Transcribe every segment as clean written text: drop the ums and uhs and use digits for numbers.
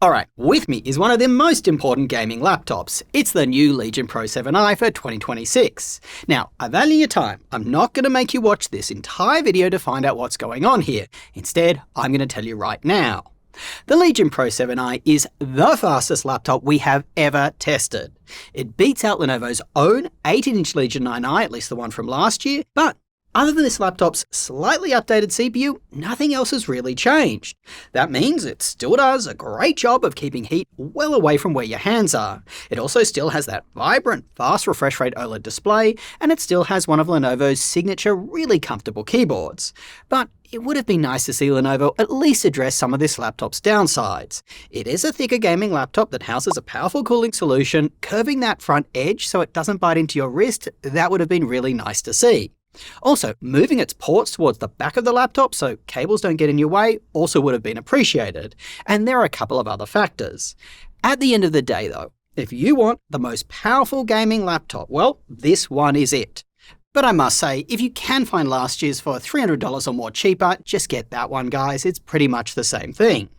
Alright, with me is one of the most important gaming laptops. It's the new Legion Pro 7i for 2026. Now, I value your time. I'm not going to make you watch this entire video to find out what's going on here. Instead, I'm going to tell you right now. The Legion Pro 7i is the fastest laptop we have ever tested. It beats out Lenovo's own 18-inch Legion 9i, at least the one from last year, but other than this laptop's slightly updated CPU, nothing else has really changed. That means it still does a great job of keeping heat well away from where your hands are. It also still has that vibrant, fast refresh rate OLED display, and it still has one of Lenovo's signature really comfortable keyboards. But it would have been nice to see Lenovo at least address some of this laptop's downsides. It is a thicker gaming laptop that houses a powerful cooling solution, curving that front edge so it doesn't bite into your wrist. That would have been really nice to see. Also, moving its ports towards the back of the laptop so cables don't get in your way also would have been appreciated. And there are a couple of other factors. At the end of the day though, if you want the most powerful gaming laptop, well, this one is it. But I must say, if you can find last year's for $300 or more cheaper, just get that one guys, it's pretty much the same thing.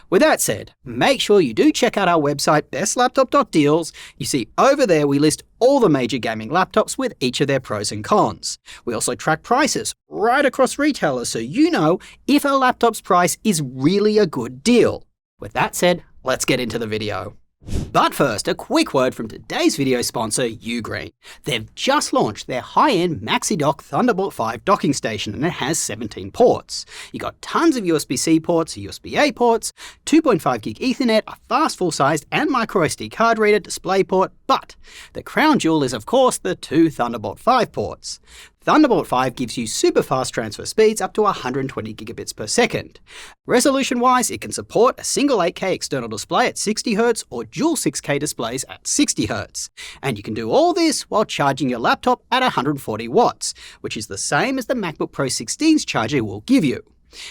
With that said, make sure you do check out our website bestlaptop.deals. You see over there we list all the major gaming laptops with each of their pros and cons. We also track prices right across retailers so you know if a laptop's price is really a good deal. With that said, let's get into the video. But first, a quick word from today's video sponsor, UGREEN. They've just launched their high-end MaxiDock Thunderbolt 5 docking station and it has 17 ports. You got tons of USB-C ports, USB-A ports, 2.5 gig Ethernet, a fast full-sized and microSD card reader display port, but the crown jewel is of course the two Thunderbolt 5 ports. Thunderbolt 5 gives you super fast transfer speeds up to 120 gigabits per second. Resolution-wise, it can support a single 8K external display at 60Hz or dual 6K displays at 60Hz. And you can do all this while charging your laptop at 140 watts, which is the same as the MacBook Pro 16's charger will give you.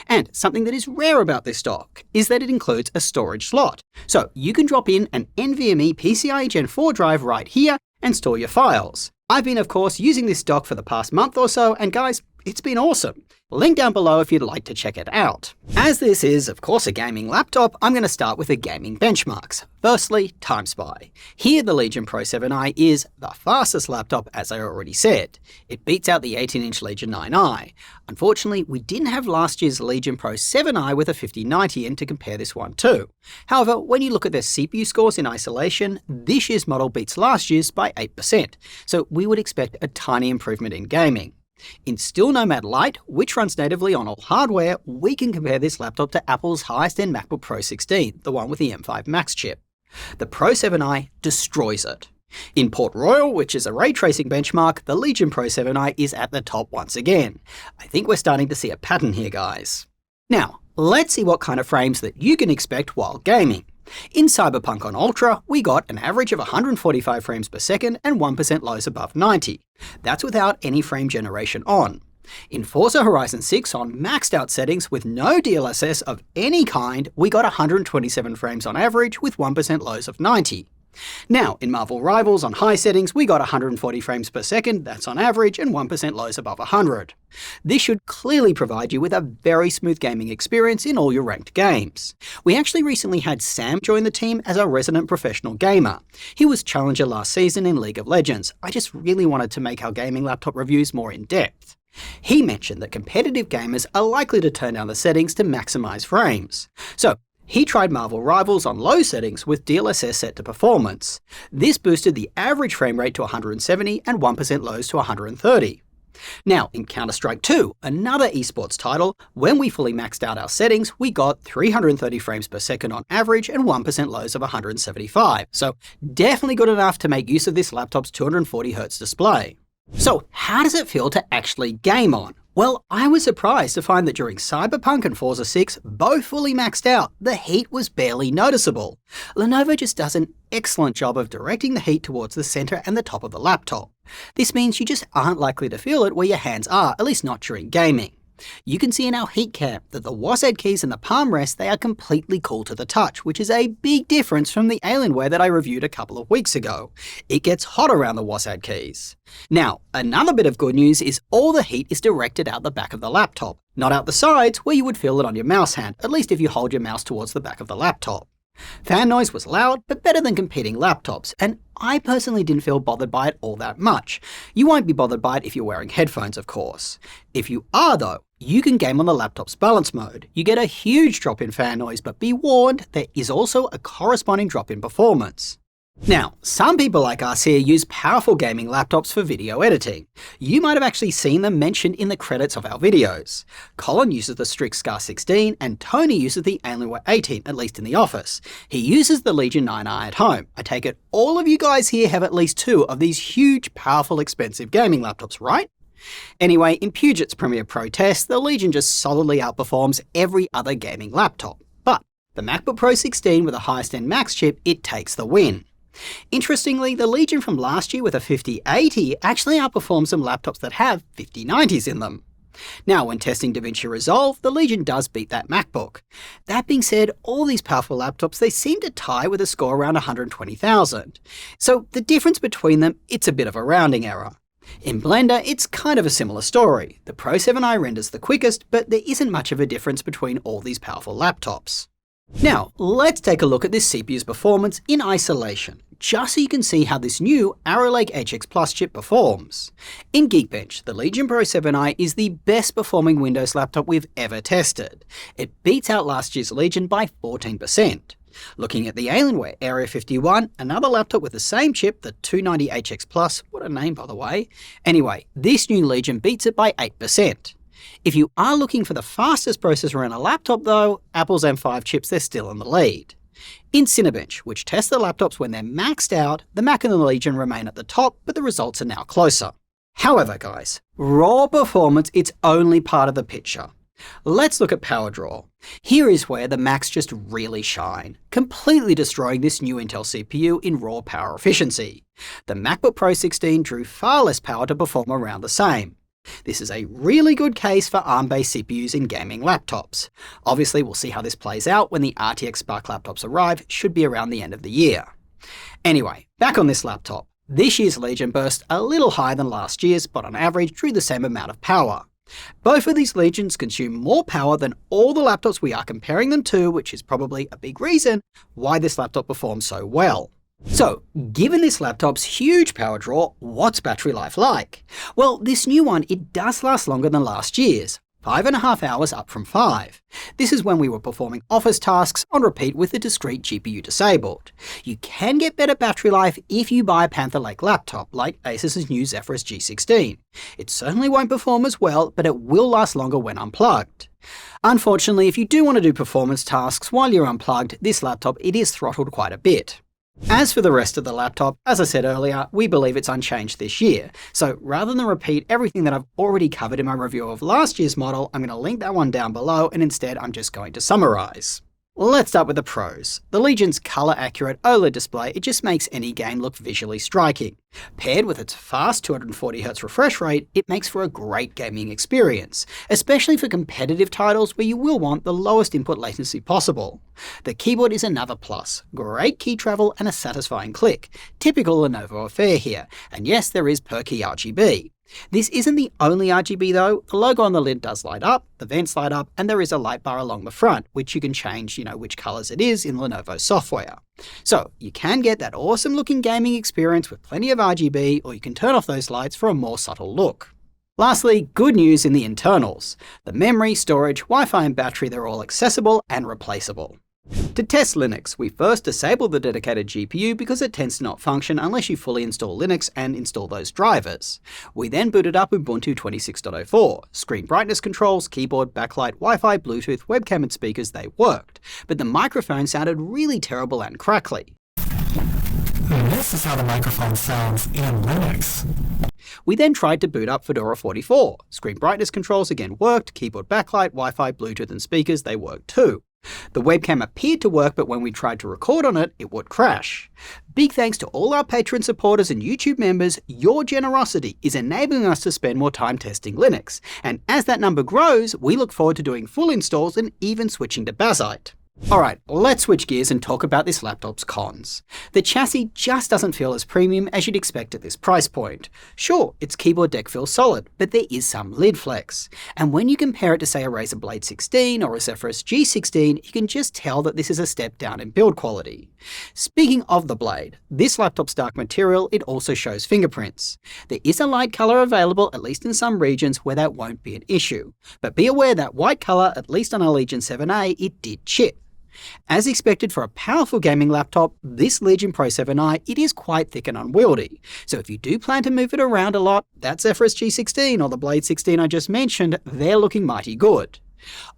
And something that is rare about this dock is that it includes a storage slot. So you can drop in an NVMe PCIe Gen 4 drive right here and store your files. I've been, of course, using this dock for the past month or so, and guys, it's been awesome. Link down below if you'd like to check it out. As this is, of course, a gaming laptop, I'm going to start with the gaming benchmarks. Firstly, TimeSpy. Here, the Legion Pro 7i is the fastest laptop, as I already said. It beats out the 18-inch Legion 9i. Unfortunately, we didn't have last year's Legion Pro 7i with a 5090 to compare this one to. However, when you look at their CPU scores in isolation, this year's model beats last year's by 8%, so we would expect a tiny improvement in gaming. In Still Nomad Lite, which runs natively on all hardware, we can compare this laptop to Apple's highest-end MacBook Pro 16, the one with the M5 Max chip. The Pro 7i destroys it. In Port Royal, which is a ray tracing benchmark, the Legion Pro 7i is at the top once again. I think we're starting to see a pattern here, guys. Now, let's see what kind of frames that you can expect while gaming. In Cyberpunk on Ultra, we got an average of 145 frames per second and 1% lows above 90. That's without any frame generation on. In Forza Horizon 6 on maxed out settings with no DLSS of any kind, we got 127 frames on average with 1% lows of 90. Now, in Marvel Rivals on high settings, we got 140 frames per second, that's on average, and 1% lows above 100. This should clearly provide you with a very smooth gaming experience in all your ranked games. We actually recently had Sam join the team as our resident professional gamer. He was Challenger last season in League of Legends. I just really wanted to make our gaming laptop reviews more in-depth. He mentioned that competitive gamers are likely to turn down the settings to maximize frames. So, he tried Marvel Rivals on low settings with DLSS set to performance. This boosted the average frame rate to 170 and 1% lows to 130. Now, in Counter-Strike 2, another esports title, when we fully maxed out our settings, we got 330 frames per second on average and 1% lows of 175. So definitely good enough to make use of this laptop's 240Hz display. So how does it feel to actually game on? Well, I was surprised to find that during Cyberpunk and Forza 6, both fully maxed out, the heat was barely noticeable. Lenovo just does an excellent job of directing the heat towards the center and the top of the laptop. This means you just aren't likely to feel it where your hands are, at least not during gaming. You can see in our heat cam that the WASD keys and the palm rest, they are completely cool to the touch, which is a big difference from the Alienware that I reviewed a couple of weeks ago. It gets hot around the WASD keys. Now, another bit of good news is all the heat is directed out the back of the laptop, not out the sides where you would feel it on your mouse hand, at least if you hold your mouse towards the back of the laptop. Fan noise was loud, but better than competing laptops, and I personally didn't feel bothered by it all that much. You won't be bothered by it if you're wearing headphones, of course. If you are though, you can game on the laptop's balance mode. You get a huge drop in fan noise, but be warned, there is also a corresponding drop in performance. Now, some people like us here use powerful gaming laptops for video editing. You might have actually seen them mentioned in the credits of our videos. Colin uses the Strix Scar 16 and Tony uses the Alienware 18, at least in the office. He uses the Legion 9i at home. I take it all of you guys here have at least 2 of these huge, powerful, expensive gaming laptops, right? Anyway, in Puget's Premiere Pro test, the Legion just solidly outperforms every other gaming laptop. But the MacBook Pro 16 with the highest end Max chip, it takes the win. Interestingly, the Legion from last year with a 5080 actually outperforms some laptops that have 5090s in them. Now, when testing DaVinci Resolve, the Legion does beat that MacBook. That being said, all these powerful laptops, they seem to tie with a score around 120,000. So the difference between them, it's a bit of a rounding error. In Blender, it's kind of a similar story. The Pro 7i renders the quickest, but there isn't much of a difference between all these powerful laptops. Now, let's take a look at this CPU's performance in isolation, just so you can see how this new Arrow Lake HX Plus chip performs. In Geekbench, the Legion Pro 7i is the best performing Windows laptop we've ever tested. It beats out last year's Legion by 14%. Looking at the Alienware Area 51, another laptop with the same chip, the 290HX Plus, what a name by the way. Anyway, this new Legion beats it by 8%. If you are looking for the fastest processor in a laptop though, Apple's M5 chips, they're still in the lead. In Cinebench, which tests the laptops when they're maxed out, the Mac and the Legion remain at the top, but the results are now closer. However guys, raw performance, it's only part of the picture. Let's look at power draw. Here is where the Macs just really shine, completely destroying this new Intel CPU in raw power efficiency. The MacBook Pro 16 drew far less power to perform around the same. This is a really good case for ARM-based CPUs in gaming laptops. Obviously, we'll see how this plays out when the RTX Spark laptops arrive, should be around the end of the year. Anyway, back on this laptop. This year's Legion burst a little higher than last year's, but on average drew the same amount of power. Both of these Legions consume more power than all the laptops we are comparing them to, which is probably a big reason why this laptop performs so well. So, given this laptop's huge power draw, what's battery life like? Well, this new one, it does last longer than last year's, 5.5 hours up from 5. This is when we were performing office tasks on repeat with the discrete GPU disabled. You can get better battery life if you buy a Panther Lake laptop, like Asus's new Zephyrus G16. It certainly won't perform as well, but it will last longer when unplugged. Unfortunately, if you do want to do performance tasks while you're unplugged, this laptop, it is throttled quite a bit. As for the rest of the laptop, as I said earlier, we believe it's unchanged this year. So rather than repeat everything that I've already covered in my review of last year's model, I'm going to link that one down below, and instead I'm just going to summarize. Let's start with the pros. The Legion's color-accurate OLED display, it just makes any game look visually striking. Paired with its fast 240Hz refresh rate, it makes for a great gaming experience, especially for competitive titles where you will want the lowest input latency possible. The keyboard is another plus. Great key travel and a satisfying click. Typical Lenovo affair here. And yes, there is per-key RGB. This isn't the only RGB though. The logo on the lid does light up, the vents light up, and there is a light bar along the front, which you can change, which colors it is in Lenovo software. So you can get that awesome looking gaming experience with plenty of RGB, or you can turn off those lights for a more subtle look. Lastly, good news in the internals. The memory, storage, Wi-Fi and battery, they're all accessible and replaceable. To test Linux, we first disable the dedicated GPU because it tends to not function unless you fully install Linux and install those drivers. We then booted up Ubuntu 26.04. Screen brightness controls, keyboard, backlight, Wi-Fi, Bluetooth, webcam and speakers, they worked. But the microphone sounded really terrible and crackly. This is how the microphone sounds in Linux. We then tried to boot up Fedora 44. Screen brightness controls again worked, keyboard backlight, Wi-Fi, Bluetooth and speakers, they worked too. The webcam appeared to work, but when we tried to record on it, it would crash. Big thanks to all our Patreon supporters and YouTube members. Your generosity is enabling us to spend more time testing Linux. And as that number grows, we look forward to doing full installs and even switching to Bazzite. Alright, let's switch gears and talk about this laptop's cons. The chassis just doesn't feel as premium as you'd expect at this price point. Sure, its keyboard deck feels solid, but there is some lid flex. And when you compare it to say a Razer Blade 16 or a Zephyrus G16, you can just tell that this is a step down in build quality. Speaking of the Blade, this laptop's dark material, it also shows fingerprints. There is a light colour available, at least in some regions, where that won't be an issue. But be aware that white colour, at least on a Legion 7a, it did chip. As expected for a powerful gaming laptop, this Legion Pro 7i, it is quite thick and unwieldy. So if you do plan to move it around a lot, that Zephyrus G16 or the Blade 16 I just mentioned, they're looking mighty good.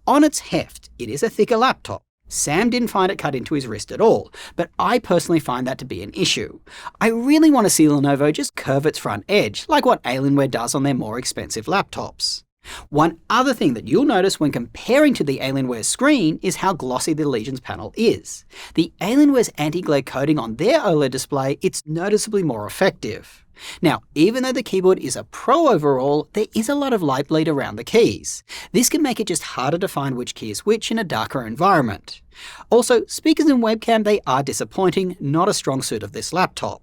On its heft, it is a thicker laptop. Sam didn't find it cut into his wrist at all, but I personally find that to be an issue. I really want to see Lenovo just curve its front edge, like what Alienware does on their more expensive laptops. One other thing that you'll notice when comparing to the Alienware screen is how glossy the Legion's panel is. The Alienware's anti-glare coating on their OLED display, it's noticeably more effective. Now, even though the keyboard is a pro overall, there is a lot of light bleed around the keys. This can make it just harder to find which key is which in a darker environment. Also, speakers and webcam, they are disappointing, not a strong suit of this laptop.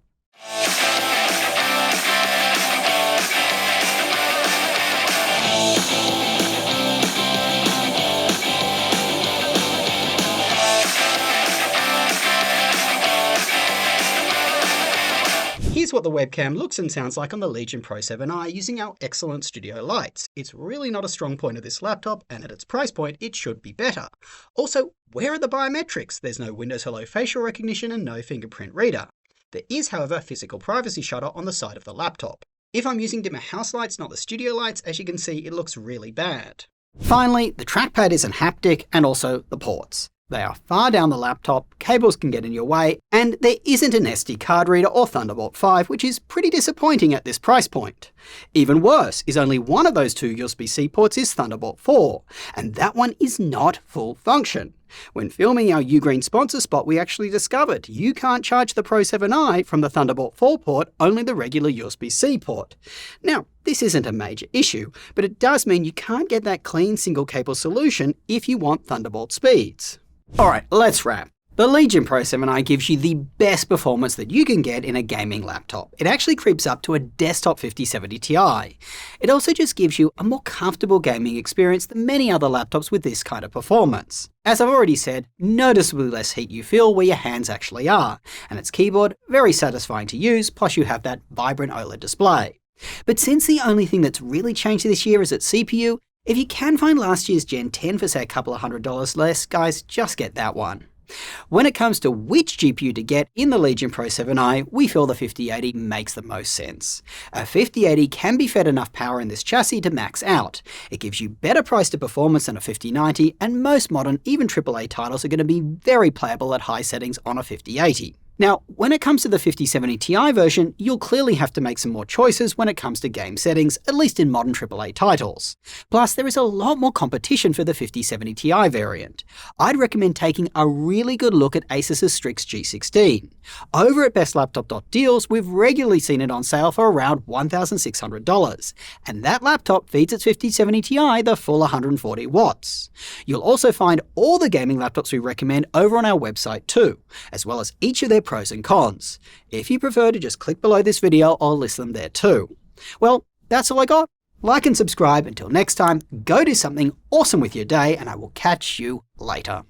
Here's what the webcam looks and sounds like on the Legion Pro 7i using our excellent studio lights. It's really not a strong point of this laptop, and at its price point, it should be better. Also, where are the biometrics? There's no Windows Hello facial recognition and no fingerprint reader. There is, however, a physical privacy shutter on the side of the laptop. If I'm using dimmer house lights, not the studio lights, as you can see, it looks really bad. Finally, the trackpad isn't haptic, and also the ports. They are far down the laptop, cables can get in your way, and there isn't an SD card reader or Thunderbolt 5, which is pretty disappointing at this price point. Even worse is only one of those two USB-C ports is Thunderbolt 4, and that one is not full function. When filming our UGREEN sponsor spot, we actually discovered you can't charge the Pro 7i from the Thunderbolt 4 port, only the regular USB-C port. Now, this isn't a major issue, but it does mean you can't get that clean single cable solution if you want Thunderbolt speeds. Alright, let's wrap. The Legion Pro 7i gives you the best performance that you can get in a gaming laptop. It actually creeps up to a desktop 5070 Ti. It also just gives you a more comfortable gaming experience than many other laptops with this kind of performance. As I've already said, noticeably less heat you feel where your hands actually are, and its keyboard, very satisfying to use, plus you have that vibrant OLED display. But since the only thing that's really changed this year is its CPU, if you can find last year's Gen 10 for say a couple of $100 less, guys, just get that one. When it comes to which GPU to get in the Legion Pro 7i, we feel the 5080 makes the most sense. A 5080 can be fed enough power in this chassis to max out. It gives you better price to performance than a 5090, and most modern, even AAA titles are going to be very playable at high settings on a 5080. Now, when it comes to the 5070 Ti version, you'll clearly have to make some more choices when it comes to game settings, at least in modern AAA titles. Plus, there is a lot more competition for the 5070 Ti variant. I'd recommend taking a really good look at Asus's Strix G16. Over at bestlaptop.deals, we've regularly seen it on sale for around $1,600, and that laptop feeds its 5070 Ti the full 140 watts. You'll also find all the gaming laptops we recommend over on our website too, as well as each of their pros and cons. If you prefer to just click below this video, I'll list them there too. Well, that's all I got. Like and subscribe. Until next time, go do something awesome with your day, and I will catch you later.